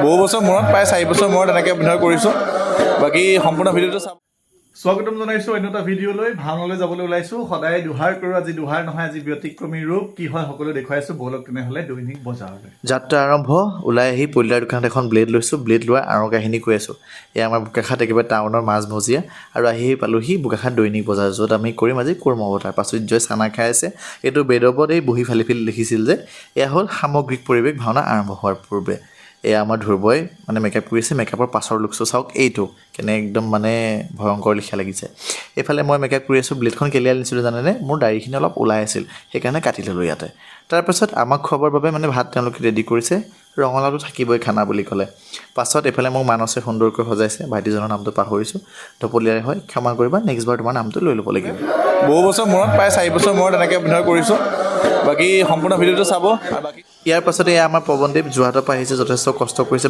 বহু বছৰ মূৰত প্ৰায় 4 বছৰ মূৰত এনেকৈ অভিনয় কৰিছোঁ। বাকী সম্পূৰ্ণ ভিডিঅ'টো চাব। স্বাগতম জনাইছোঁ অন্য এটা ভিডিঅ'লৈ। ভাওনালৈ যাবলৈ ওলাইছোঁ। সদায় দুহাৰ কৰোঁ, আজি দুহাৰ নহয়, আজি ব্যতিক্ৰমী ৰূপ কি হয় সকলো দেখুৱাইছোঁ। ব'লক তেনেহ'লে দৈনিক বজাৰলৈ। যাত্ৰা আৰম্ভ। ওলাই আহি পলিলাৰ দোকানত এখন ব্লেড লৈছোঁ। ব্লেড লোৱাৰ আঁৰৰ কাহিনী কৈ আছোঁ। এয়া আমাৰ বোকাখাত একেবাৰে টাউনৰ মাজমজিয়া আৰু আহি পালোহি বোকাখাত দৈনিক বজাৰ, য'ত আমি কৰিম আজি কুৰ্ম অৱতাৰ। প্ৰাচুৰ্যই চানা খাই আছে। এইটো বেডৰ ওপৰত এই বহি ফালি ফালি লিখিছিল যে এয়া হ'ল সামগ্ৰিক পৰিৱেশ ভাওনা আৰম্ভ হোৱাৰ পূৰ্বে। এয়া আমাৰ ধ্ৰুৱই মানে মেকআপ কৰিছে। মেকআপৰ পাছৰ লুকটো চাওক, এইটো কেনে একদম মানে ভয়ংকৰ লিখা লাগিছে। এইফালে মই মেকআপ কৰি আছোঁ। ব্লেডখন কেলে আনিছিলোঁ জানেনে? মোৰ দাড়িখিনি অলপ ওলাই আছিল, সেইকাৰণে কাটি ল'লোঁ ইয়াতে। তাৰপাছত আমাক খুৱাবৰ বাবে মানে ভাত তেওঁলোকে ৰেডি কৰিছে। ৰঙালাওটো থাকিবই খানা বুলি ক'লে। পাছত এইফালে মোক মানসে সুন্দৰকৈ সজাইছে। ভাইটিজনৰ নামটো পাহৰিছোঁ, ঢপলিয়াই হয়, ক্ষমা কৰিবা, নেক্সট বাৰ তোমাৰ নামটো লৈ ল'ব লাগিব। বহু বছৰ মূৰত প্ৰায় 4 বছৰ মূৰত এনেকৈ অভিনয় কৰিছোঁ। বাকী সম্পূৰ্ণ ভিডিঅ'টো চাব। আৰু বাকী ইয়াৰ পাছতে এয়া আমাৰ পৱনদেৱ যোৰহাটৰ পৰা আহিছে, যথেষ্ট কষ্ট কৰিছে।